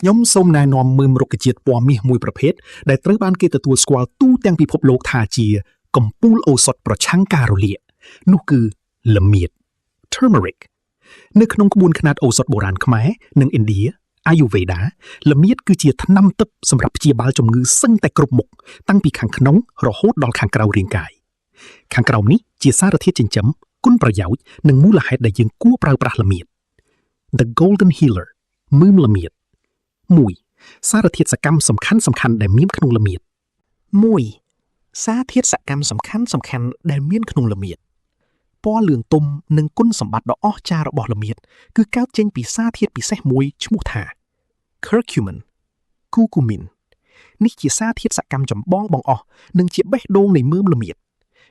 ខ្ញុំសូមណែនាំមើមរុក្ខជាតិពណ៌មាសមួយប្រភេទដែលត្រូវបានគេទទួលស្គាល់ទូទាំងពិភពលោកថាជាកំពូលឱសថប្រឆាំងការរលាកនោះគឺល្មៀត turmeric នៅក្នុងក្បួនខ្នាតឱសថបុរាណខ្មែរនិងឥណ្ឌា Ayurveda ល្មៀតគឺជាថ្នាំទិព្វសម្រាប់ព្យាបាលជំងឺសឹងតែគ្រប់មុខតាំងពីខាងក្នុងរហូតដល់ខាងក្រៅរាងកាយខាងក្រោមនេះជាសារធាតុចិញ្ចឹមគុណប្រយោជន៍និងមូលហេតុដែលយើងគួរប្រើប្រាស់ល្មៀត The Golden Healer មើមល្មៀត 1. សារធាតុសកម្មសំខាន់ៗដែលមានក្នុងល្មៀត 1. សារធាតុសកម្មសំខាន់ៗដែលមានក្នុងល្មៀតពណ៌លឿងទុំនិងគុណសម្បត្តិដ៏អស្ចារ្យរបស់ល្មៀតគឺកើតចេញពីសារធាតុពិសេសមួយឈ្មោះថា curcumin curcumin នេះជាសារធាតុសកម្មចម្បងបង្អស់និងជាបេះដូងនៃមើមល្មៀត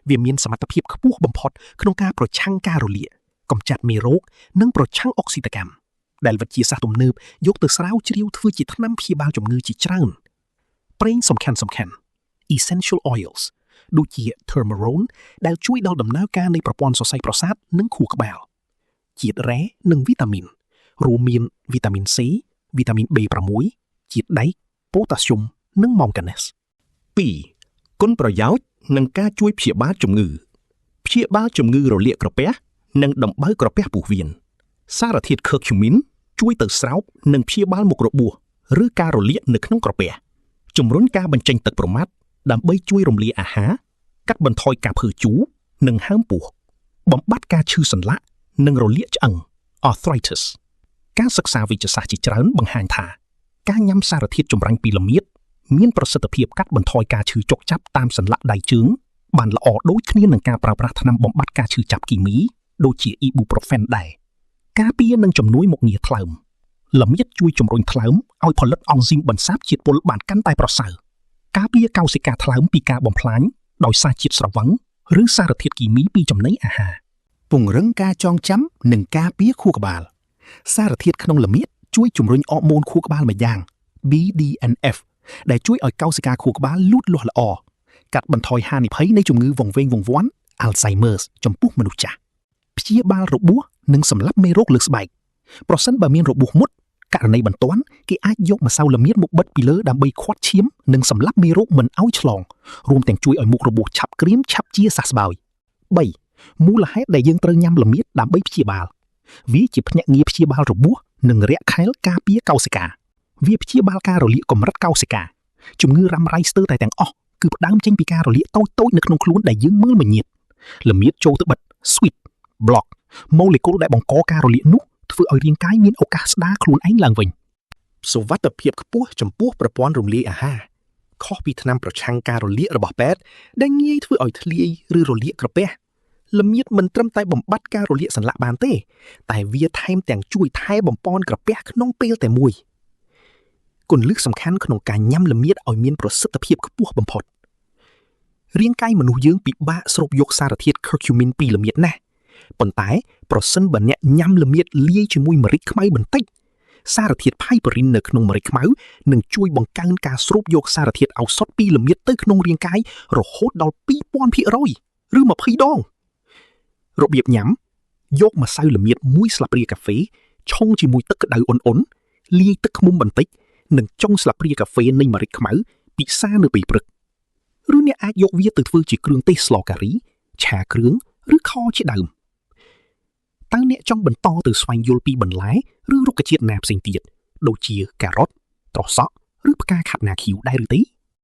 វាមានសមត្ថភាពខ្ពស់បំផុតក្នុងការប្រឆាំងការរលាកកម្ចាត់មេរោគនិងប្រឆាំងអុកស៊ីតកម្មដែលវិទ្យាសាស្ត្រទំនើបយកទៅស្រាវជ្រាវធ្វើជាថ្នាំព្យាបាលជំងឺជាច្រើនប្រេងសំខាន់ essential oils ដូចជា turmerone ដែលជួយដល់ដំណើរការនៃប្រព័ន្ធសរសៃប្រសាទនិងខួរក្បាលជាតិរ៉ែនិងវីតាមីនរួមមានវីតាមីន C វីតាមីន B6 ជាតិដែកប៉ូតាស្យូមនិងម៉ង់កាណេស 2. គុណប្រយោជន៍និងការជួយព្យាបាលជំងឺរលាកក្រពះនិងដំបៅក្រពះពោះវៀនសារធាតុ curcumin ជួយទៅស្រោបនិងព្យាបាលមុខរបួសឬការរលាកនៅក្នុងក្រពះជំរុញការបញ្ចេញទឹកប្រមាត់ដើម្បីជួយរំលាយអាហារកាត់បន្ថយការភើជូរនិងហើមពោះបំបាត់ការឈឺសន្លាក់និងរលាកឆ្អឹង arthritis ការសិក្សាវិទ្យាសាស្ត្រជាច្រើនបង្ហាញថាការញ៉ាំសារធាតុចម្រាញ់ពីល្មៀតមានប្រសិទ្ធភាពកាត់បន្ថយការឈឺចុកចាប់តាមសន្លាក់ដៃជើងបានល្អដូចគ្នានឹងការប្រើប្រាស់ថ្នាំបំបាត់ការឈឺចាប់គីមីដូចជា ibuprofen ដែរការពារនិងជំនួយមុខងារថ្លើមល្មៀតជួយជំរុញថ្លើមឲ្យផលិតអង់ស៊ីមបន្សាបជាតិពុលបានកាន់តែប្រសើរការពារកោសិកាថ្លើមពីការបំផ្លាញដោយសារជាតិស្រវឹងឬសារធាតុគីមីពីចំណីអាហារពង្រឹងការចងចាំនិងការពារខួរក្បាលសារធាតុក្នុងល្មៀតជួយជំរុញអរម៉ូនខួរក្បាលម្យ៉ាង BDNF ដែលជួយឲ្យកោសិកាខួរក្បាលលូតលាស់ល្អកាត់បន្ថយហានិភ័យនៃជំងឺវង្វេងវង្វាន់ Alzheimer's ចំពោះមនុស្សចាស់ព្យាបាលរបួសនិងសម្លាប់មេរោគលើស្បែកប្រសិនបើមានរបួសមុតករណីបន្ទាន់គេអាចយកម្សៅល្មៀតមកបិទពីលើដើម្បីឃាត់ឈាមនិងសម្លាប់មេរោគមិនឲ្យឆ្លងរួមទាំងជួយឲ្យមុខរបួសឆាប់ក្រៀមឆាប់ជាសះស្បើយ 3. មូលហេតុដែលយើងត្រូវញ៉ាំល្មៀតដើម្បីព្យាបាលវាជាភ្នាក់ងារព្យាបាលរបួសនិងរាក់ខែលការពារកោសិកាវាព្យាបាលការរលាកកម្រិតកោសិកាជំងឺរ៉ាំរ៉ៃស្ទើរតែទាំងអស់គឺផ្ដើមចេញពីការរលាកតូចៗនៅក្នុងខ្លួនដែលយើងមើលមិនញាតល្មៀតចូលទៅបិទ switch block ម៉ូលេគុលដែលបង្កការរលាកនោះធ្វើឲ្យរាងកាយមានឱកាសស្ដារខ្លួនឯងឡើងវិញសុវត្ថិភាពខ្ពស់ចំពោះប្រព័ន្ធរំលាយអាហារខុសពីថ្នាំប្រឆាំងការរលាករបស់ពេទ្យដែលងាយធ្វើឲ្យធ្លាយឬរលាកក្រពះល្មៀតមិនត្រឹមតែបំបត្តិការរលាកសន្លាក់បានទេតែវាថែមទាំងជួយថែបំប៉នក្រពះក្នុងពេលតែមួយគន្លឹះសំខាន់ក្នុងការញ៉ាំល្មៀតឲ្យមានប្រសិទ្ធភាពខ្ពស់បំផុតរាងកាយមនុស្សយើងពិបាកស្រូបយកសារធាតុ curcumin ពីល្មៀតណាស់ប៉ុន្តែប្រសិនបើអ្នកញ៉ាំល្មៀតលាយជាមួយម្រេចខ្មៅបន្តិចសារធាតុ piperine នៅក្នុងម្រេចខ្មៅនឹងជួយបង្កើនការស្រូបយកសារធាតុឱសថពីល្មៀតទៅក្នុងរាងកាយរហូតដល់ 2000% ឬ20 ដងរបៀបញ៉ាំយកម្សៅល្មៀត1ស្លាបព្រាកាហ្វេឆុងជាមួយទឹកក្តៅអ៊ុនៗលាយទឹកឃ្មុំបន្តិចនិងចុងស្លាបព្រាកាហ្វេនៃម្រេចខ្មៅពិសានៅពេលព្រឹកឬអ្នកអាចយកវាទៅធ្វើជាគ្រឿងទេសស្លការីឆាគ្រឿងឬខជាដើមតើអ្នកចង់បន្តទៅស្វែងយល់ពីបន្លែឬរុក្ខជាតិណាផ្សេងទៀតដូចជាការ៉ុតត្រសក់ឬផ្កាខាត់ណាខៀវដែរឬទេ